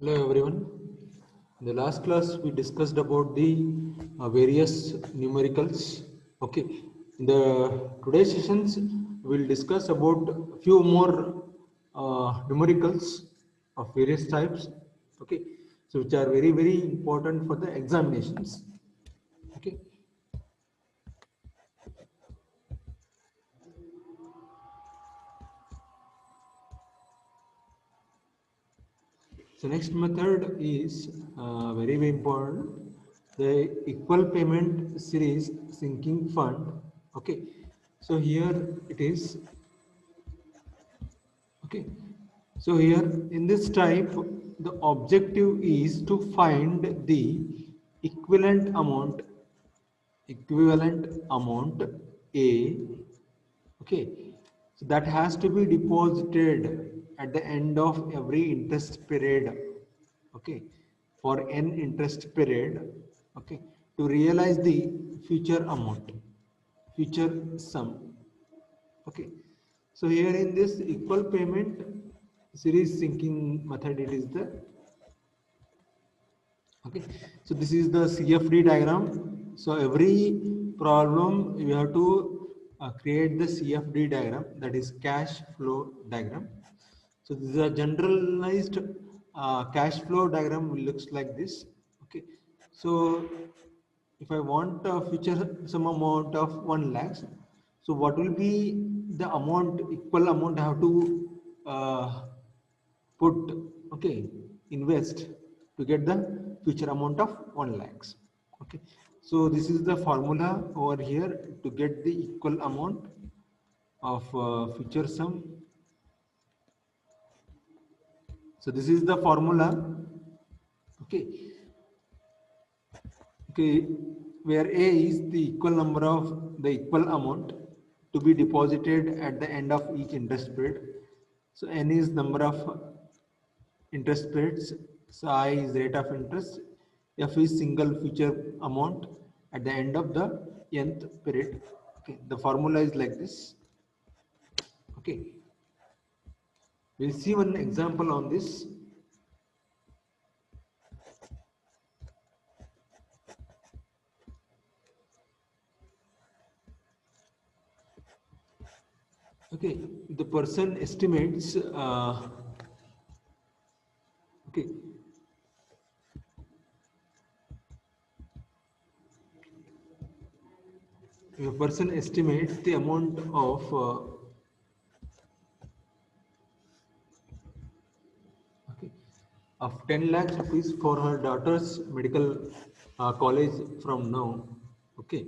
Hello everyone. In the last class we discussed about the various numericals. Okay. In the today's sessions we'll discuss about few more numericals of various types. Okay. So which are very important for the examinations. Okay. So next method is very important. The equal payment series sinking fund. Okay. So here it is. Okay. So here in this type, the objective is to find the equivalent amount, equivalent amount A. Okay. So that has to be deposited at the end of every interest period. Okay. For n interest period. Okay. To realize the future amount, future sum. Okay. So here in this equal payment series sinking method, it is the okay. So this is the CFD diagram. So every problem you have to create the CFD diagram, that is cash flow diagram. So this is a generalized cash flow diagram looks like this. Okay. So if I want a future some amount of 1 lakhs, so what will be the amount, equal amount I have to uh, put, okay, invest to get the future amount of 1 lakhs. Okay. So this is the formula over here to get the equal amount of future sum. So this is the formula. Okay. Okay, where A is the equal number of the equal amount to be deposited at the end of each interest period. So N is number of interest periods. So I is rate of interest. F is single future amount at the end of the nth period. Okay, the formula is like this. Okay, we'll see one example on this. Okay, the person estimates. Okay, a person estimates the amount okay, of 10 lakhs rupees for her daughter's medical college from now. Okay,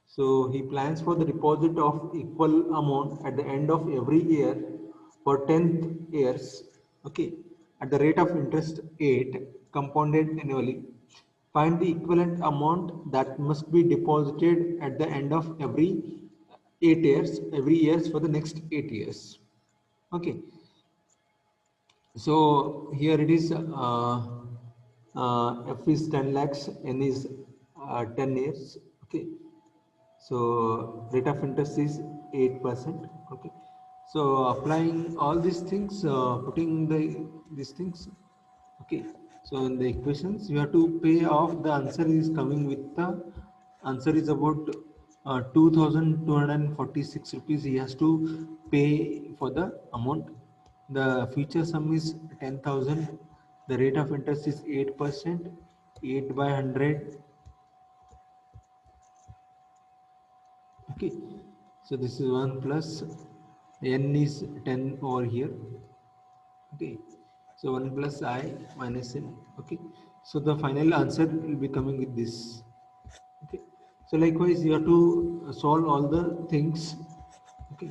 so he plans for the deposit of equal amount at the end of every year for 10th years. Okay, at the rate of interest 8 compounded annually. Find the equivalent amount that must be deposited at the end of every 8 years, every years for the next 8 years. Okay, so here it is F is 10 lakhs, N is 10 years. Okay, so rate of interest is 8%. Okay, so applying all these things, putting these things. Okay, so in the equations you have to pay off. The answer is coming with the answer is about 2,246 rupees. He has to pay for the amount. The future sum is 10,000. The rate of interest is 8%. 8 by 100. Okay, so this is 1 plus n is 10 over here. Okay, so 1 plus I minus n. Okay, so the final answer will be coming with this. Okay, so likewise you have to solve all the things. Okay,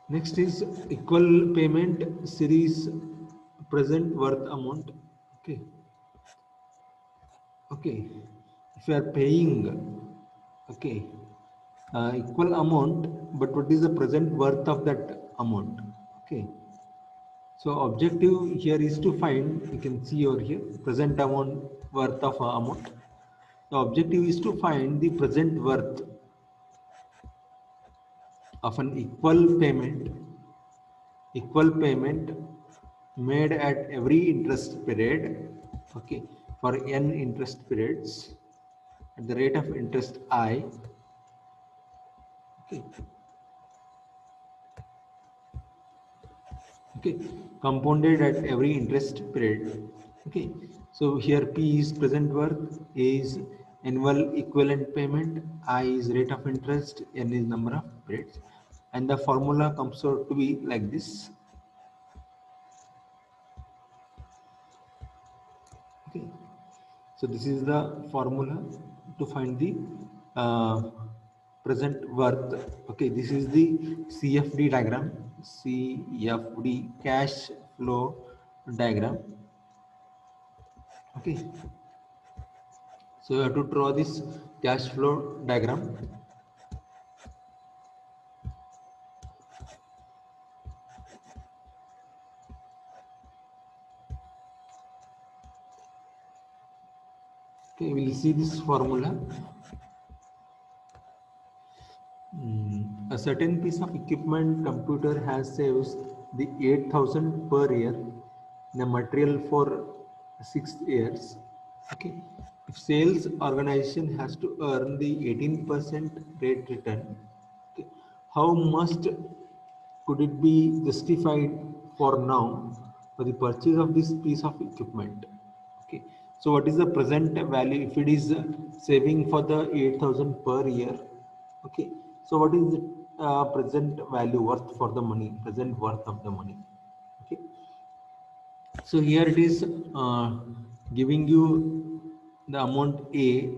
next is equal payment series present worth amount. Okay, okay, if you are paying, okay, equal amount, but what is the present worth of that amount? Okay, so objective here is to find, you can see over here, present amount worth of amount. The objective is to find the present worth. of an equal payment made at every interest period, okay, for n interest periods at the rate of interest I, okay, okay, compounded at every interest period, okay. So here P is present worth, A is annual equivalent payment, I is rate of interest, n is number of periods, and the formula comes out to be like this. Okay, so this is the formula to find the uh, present worth. Okay, this is the CFD diagram, CFD cash flow diagram. Okay, so you have to draw this cash flow diagram. Okay, we'll see this formula. A certain piece of equipment computer has saves the 8,000 per year in a material for 6 years. Okay. If sales organization has to earn the 18% rate return, okay, how must could it be justified for now for the purchase of this piece of equipment? Okay, so what is the present value if it is saving for the 8,000 per year? Okay, so what is the present value worth for the money, present worth of the money? Okay, so here it is giving you the amount A.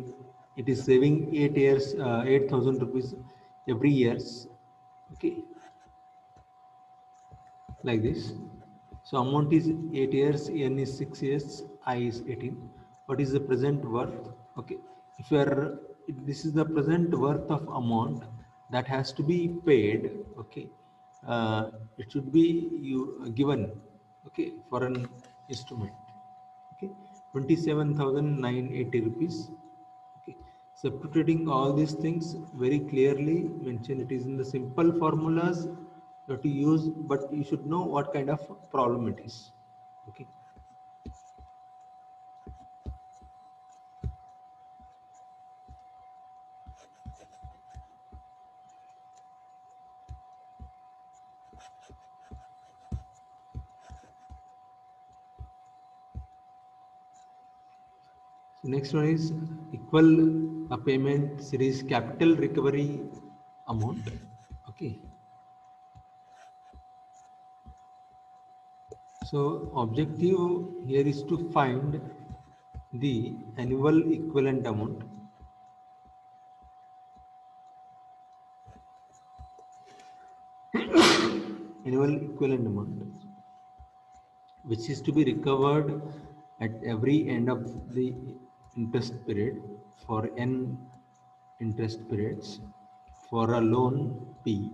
It is saving 8 years, 8,000 rupees every years. Okay, like this. So amount is 8 years, n is 6 years, I is 18. What is the present worth? Okay, if you are, if this is the present worth of amount that has to be paid. Okay, it should be you given. Okay, for an instrument. Okay, 27,980 rupees. Okay, substituting all these things very clearly mentioned. It is in the simple formulas that you use, but you should know what kind of problem it is. Okay. So next one is equal payment series capital recovery amount. Okay. So objective here is to find the annual equivalent amount. Annual equivalent amount which is to be recovered at every end of the interest period for n interest periods for a loan P,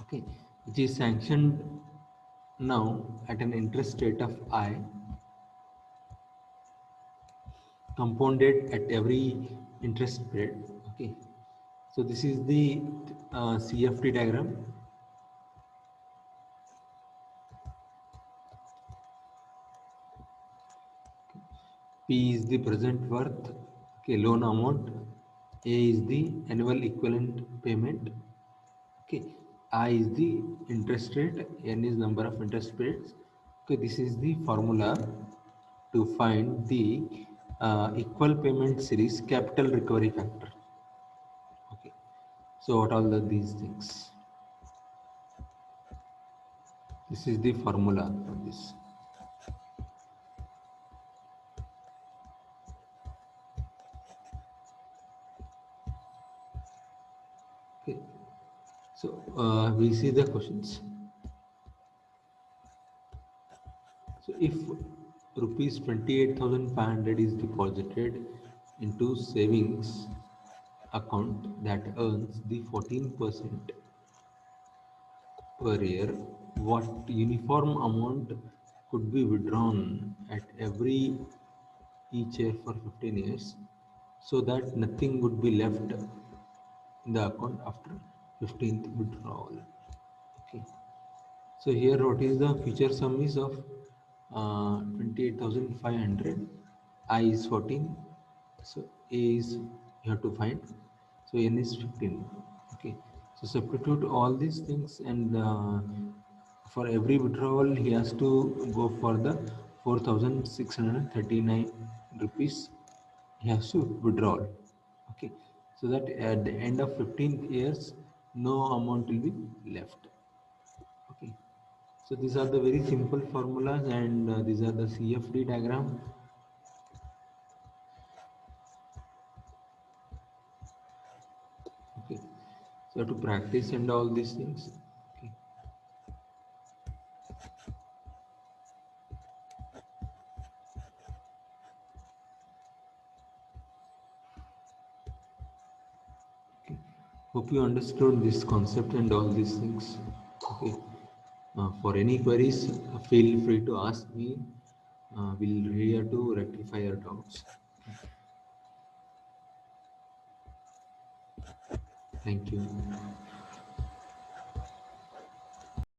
okay, which is sanctioned now at an interest rate of I, compounded at every interest period. Okay, so this is the CFD diagram. P is the present worth, okay, loan amount. A is the annual equivalent payment. Okay, I is the interest rate, N is number of interest rates. Okay, this is the formula to find the equal payment series capital recovery factor. Okay, so what are these things? This is the formula for this. Okay, so we see the questions. So if rupees 28,500 is deposited into savings account that earns the 14% per year, what uniform amount could be withdrawn at every each year for 15 years so that nothing would be left in the account after 15th withdrawal. Okay. So here what is the future sum is of 28,500. I is 14. So A is you have to find. So N is 15. Okay. So substitute all these things, and for every withdrawal he has to go for the 4,639 rupees he has to withdraw. Okay. So that at the end of 15 years no amount will be left. Okay. So these are the very simple formulas, and these are the CFD diagram. Okay. So to practice and all these things. Okay. Okay. Hope you understood this concept and all these things. Okay. For any queries, feel free to ask me. We'll here to rectify your doubts. Thank you.